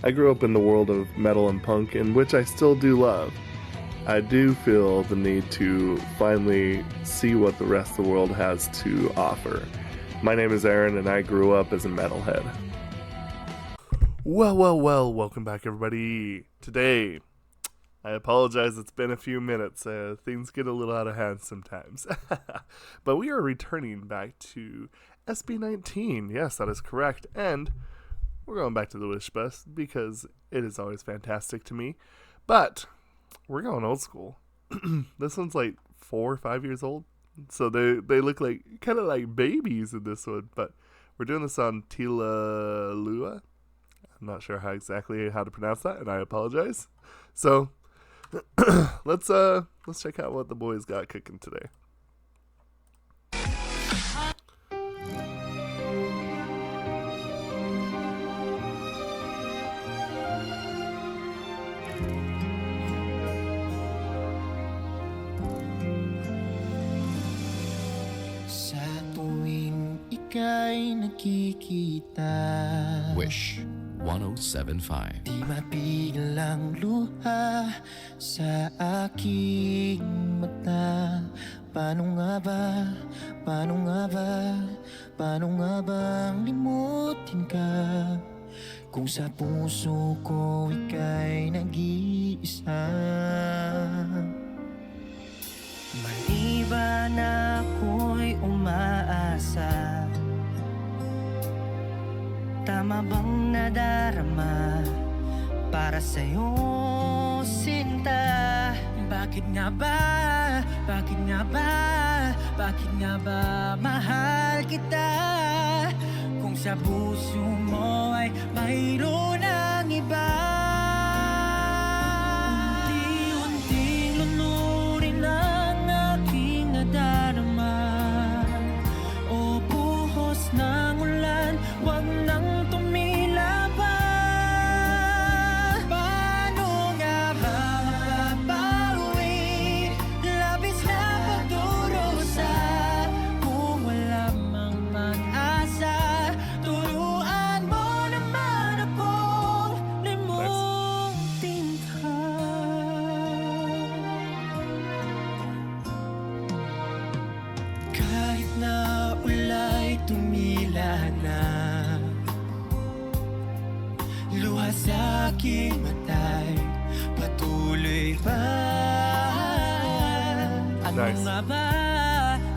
I grew up in the world of metal and punk, in which I still do love. I do feel the need to finally see what the rest of the world has to offer. My name is Aaron, and I grew up as a metalhead. Well, welcome back, everybody. Today, I apologize, it's been a few minutes. Things get a little out of hand sometimes. But we are returning back to SB19. Yes, that is correct. And we're going back to the Wish Bus because it is always fantastic to me. But we're going old school. This one's like 4 or 5 years old. So they look like kind of like babies in this one. But we're doing this on Tilahula. I'm not sure exactly how to pronounce that, and I apologize. So let's check out what the boys got cooking today. Sa tuwing ika'y nakikita, Wish 107.5. di mapigil ang luha sa aking mata. Paano nga ba bang limutin ka kung sa puso ko ika'y nag-iisa? Maliban na ako'y umaasa, tama bang nadarama para sa'yo, sinta? Bakit nga ba mahal kita kung sa puso mo ay mayroon ang iba? Unti-unting lunurin ang aking nadarama, o buhos ng ulan, wag nang tumila pa. Paano nga ba mapapawi, labis na pagdurusa, kung wala mang pag-asa? Turuan mo naman akong limutin ka. Kahit na ulay tumila na, luha sa aking mata'y patuloy pa. Nice.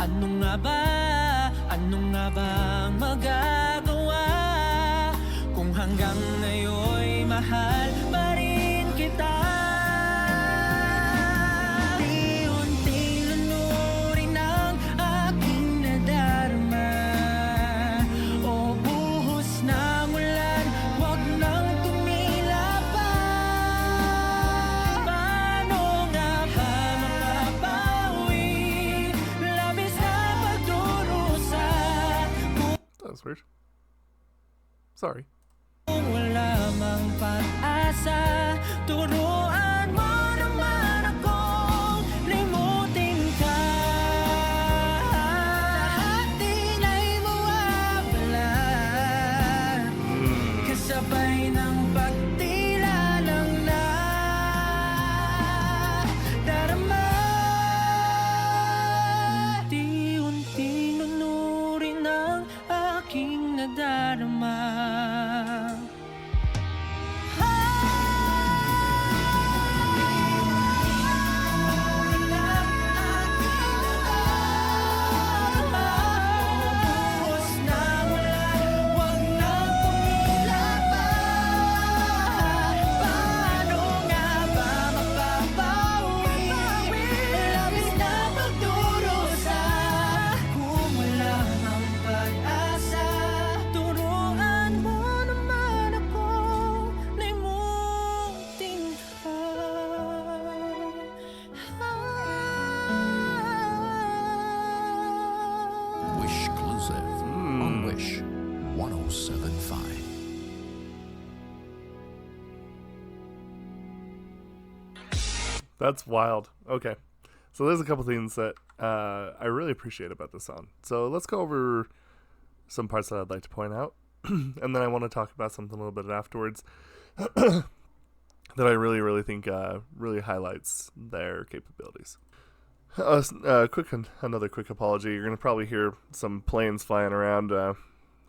Ano nga ba ang magagawa kung hanggang ngayon'y mahal pa rin kita? Unti-unting lunurin ang aking nadarama, o buhos ng ulan, wag nang tumila pa. Paano nga ba mapapawi, labis na pagdurusa, That was weird. Sorry. kung wala mang pag-asa? Turuan mo naman akong limutin ka. Lahat din ay mawawala, kasabay ng pagtila ng nadarama. Unti-unting lunurin ang aking nadarama. Wish exclusive on Wish 107.5. That's wild. Okay. So there's a couple things that I really appreciate about this song. So let's go over some parts that I'd like to point out. And then I want to talk about something a little bit afterwards. that I really think really highlights their capabilities. Another quick apology. You're gonna probably hear some planes flying around. I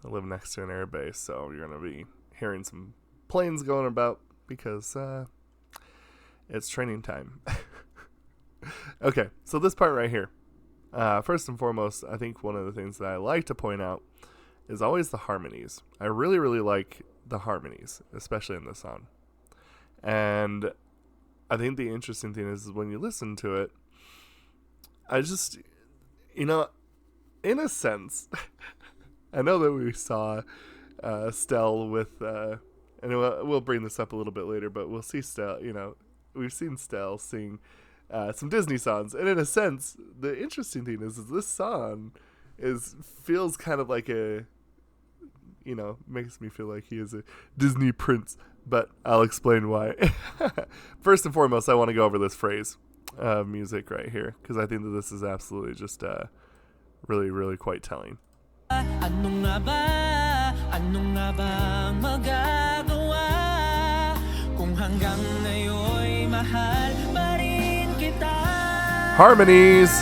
live next to an air base, so you're gonna be hearing some planes going about because it's training time. Okay, so this part right here. First and foremost, I think one of the things that I like to point out is always the harmonies. I really like the harmonies, especially in this song. And I think the interesting thing is when you listen to it, I just, in a sense, I know that we saw Stell with, and we'll bring this up a little bit later, but we'll see Stell, we've seen Stell sing some Disney songs. And in a sense, the interesting thing is this song feels kind of like makes me feel like he is a Disney prince, but I'll explain why. First and foremost, I want to go over this phrase of music right here, because I think that this is absolutely just really quite telling. Ano nga ba ang magagawa kung hanggang ngayon'y mahal pa rin kita. Harmonies.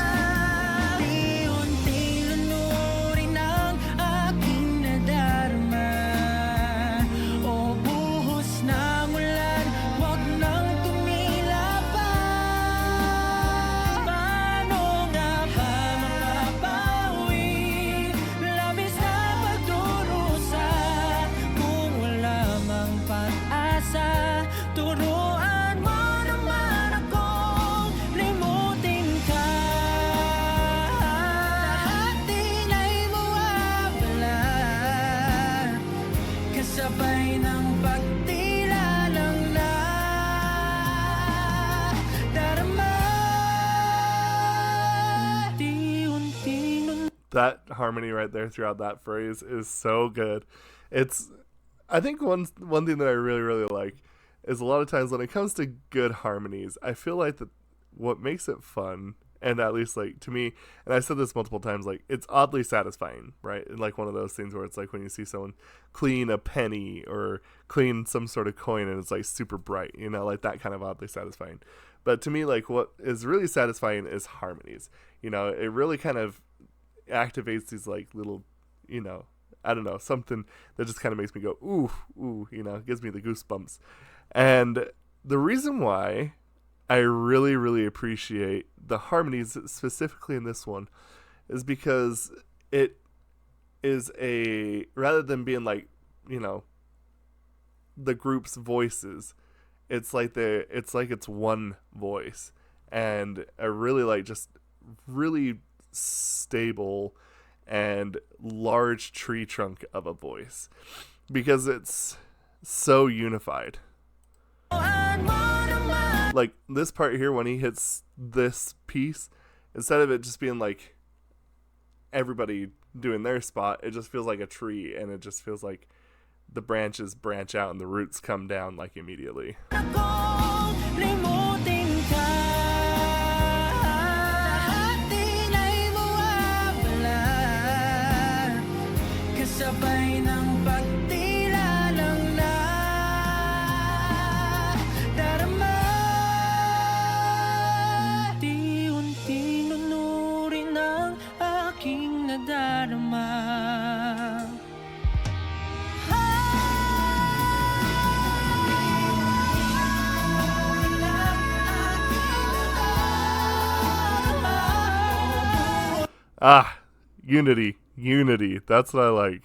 That harmony right there throughout that phrase is so good. I think one thing that I really like is a lot of times when it comes to good harmonies, I feel like that what makes it fun, and at least like to me, and I've said this multiple times, like it's oddly satisfying, right? And like one of those things where it's like when you see someone clean a penny or clean some sort of coin and it's like super bright, like that kind of oddly satisfying. But to me, like what is really satisfying is harmonies. It really kind of activates these like little, I don't know, something that just kind of makes me go, ooh, gives me the goosebumps. And the reason why I really appreciate the harmonies specifically in this one is because it is rather than being like, the group's voices, it's like it's one voice, and I really like just really stable and large tree trunk of a voice because it's so unified. Like this part here, when he hits this piece, instead of it just being like everybody doing their spot, it just feels like a tree, and it just feels like the branches branch out and the roots come down like immediately. Unity. That's what I like.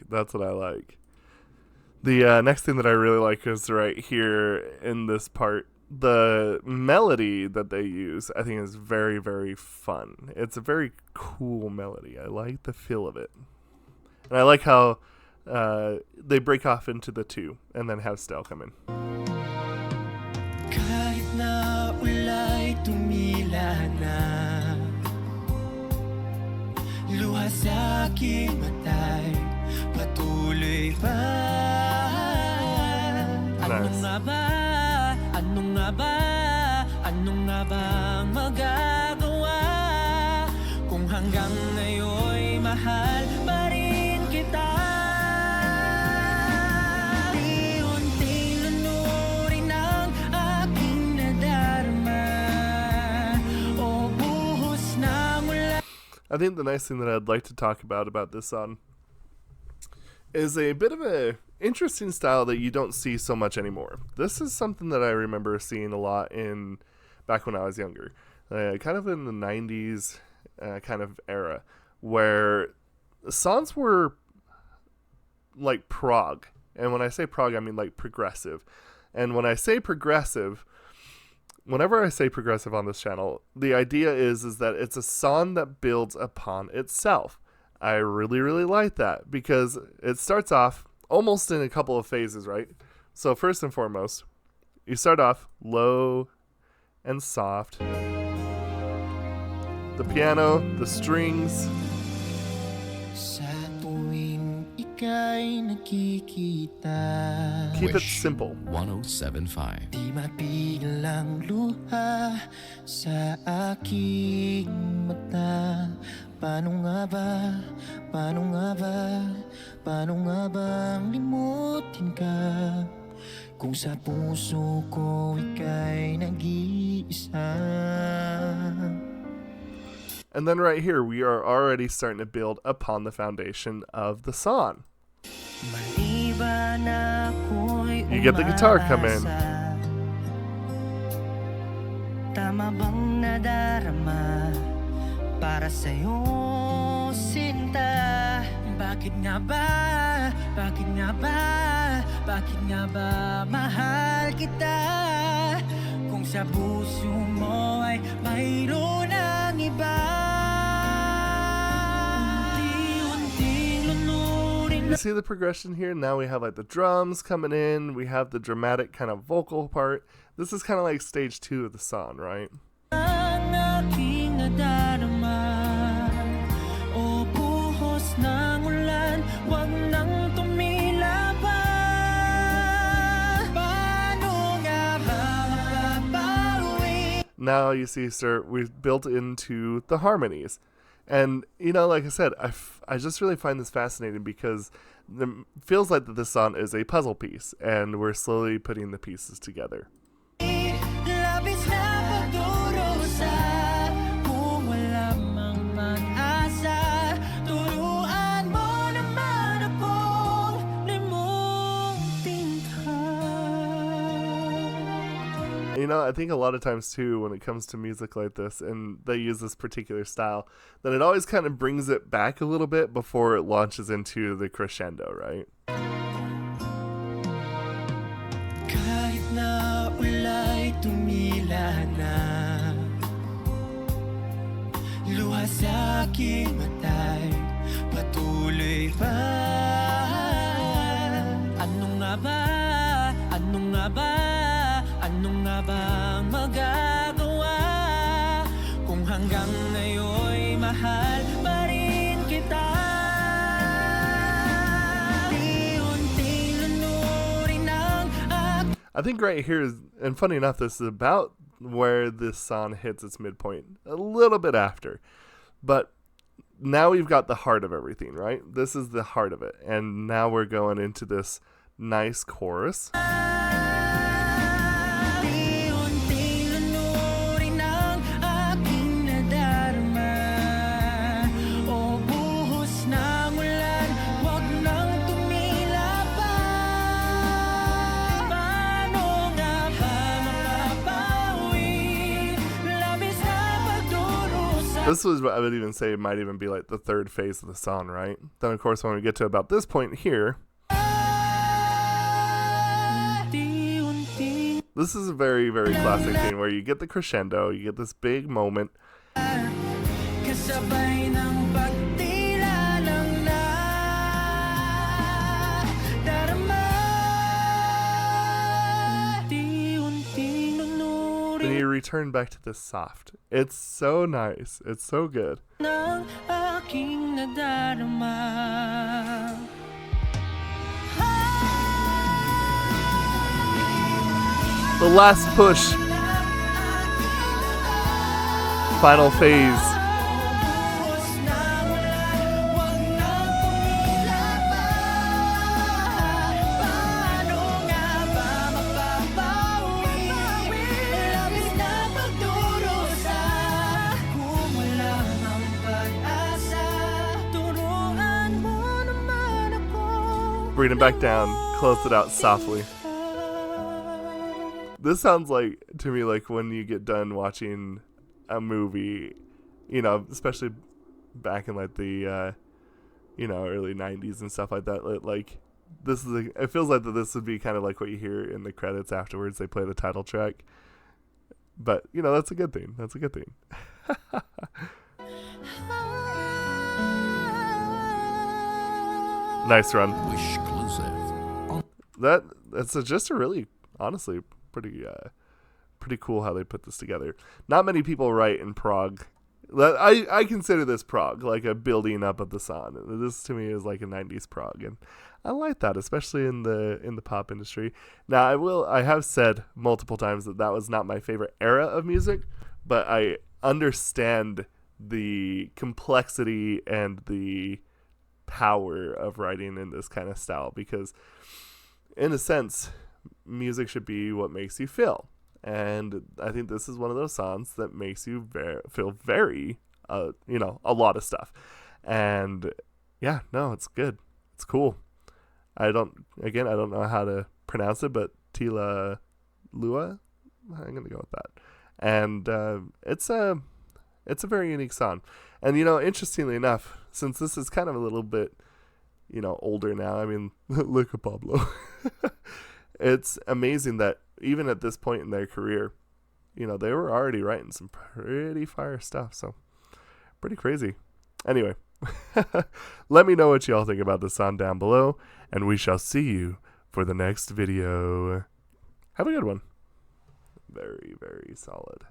The next thing that I really like is right here in this part. The melody that they use, I think, is very, very fun. It's a very cool melody. I like the feel of it. And I like how they break off into the two and then have Stell come in. Kahit na ulay tumila na, luha sa aking matay, patuloy pa. Ano nga ba ang magagawa kung hanggang ngayon'y mahal pa rin kita. Unti-unting I think the nice thing that I'd like to talk about this song is a bit of a interesting style that you don't see so much anymore. This is something that I remember seeing a lot in back when I was younger, kind of in the 90s kind of era, where songs were like prog. And when I say prog, I mean like progressive. And when I say progressive, whenever I say progressive on this channel, the idea is that it's a song that builds upon itself. I really, really like that because it starts off almost in a couple of phases, right? So first and foremost, you start off low and soft. The piano, the strings. Keep it simple. 1075. Di mapilang luha sa aking mata. Paano nga ba bang limutin ka kung sa puso ko ika'y nag-iisa. And then right here, we are already starting to build upon the foundation of the song. You get the guitar come in. Tama bang nadarama para sa'yo, sinta? Bakit nga ba mahal kita kung sa puso mo ay mayroon ang iba? You see the progression here? Now we have like the drums coming in. We have the dramatic kind of vocal part. This is kind of like stage 2 of the song, right? Ang aking nadarama, o buhos ng ulan, wag nang tumila pa. Paano nga ba mapapawi? Now you see, sir, we've built into the harmonies. And, you know, like I said, I just really find this fascinating because it feels like that this song is a puzzle piece, and we're slowly putting the pieces together. Labis na pagdurusa, kung wala mang pag-asa, turuan mo naman akong limutin ka. You know, I think a lot of times too, when it comes to music like this, and they use this particular style, that it always kind of brings it back a little bit before it launches into the crescendo, right? Kahit na ulay tumila na, luha sa aking matay, patuloy pa. Ano nga ba ang magagawa kung hanggang ngayon'y mahal pa rin kita? I think right here is, and funny enough, this is about where this song hits its midpoint, a little bit after. But now we've got the heart of everything, right? This is the heart of it. And now we're going into this nice chorus. This was what I would even say it might even be like the third phase of the song, right? Then, of course, when we get to about this point here, this is a very, very classic thing where you get the crescendo, you get this big moment. Then you return back to this soft. It's so nice. It's so good. The last push. Final phase. Bring it back down. Close it out softly. This sounds like, to me, like when you get done watching a movie, you know, especially back in like the, you know, early 90s and stuff like that. Like, this is it feels like that this would be kind of like what you hear in the credits afterwards. They play the title track. But, you know, that's a good thing. That's a good thing. Nice run. Wish exclusive. That's just a really, honestly, pretty cool how they put this together. Not many people write in prog. I consider this prog, like a building up of the song. This to me is like a 90s prog, and I like that, especially in the pop industry. Now I have said multiple times that was not my favorite era of music, but I understand the complexity and the power of writing in this kind of style, because in a sense music should be what makes you feel, and I think this is one of those songs that makes you feel very you know, a lot of stuff. And yeah, no, it's good, it's cool. I don't know how to pronounce it, but Tilahula, I'm gonna go with that. And it's a very unique song. And, you know, interestingly enough, since this is kind of a little bit, you know, older now, I mean, look at Pablo. It's amazing that even at this point in their career, you know, they were already writing some pretty fire stuff. So, pretty crazy. Anyway, let me know what y'all think about this song down below, and we shall see you for the next video. Have a good one. Very, very solid.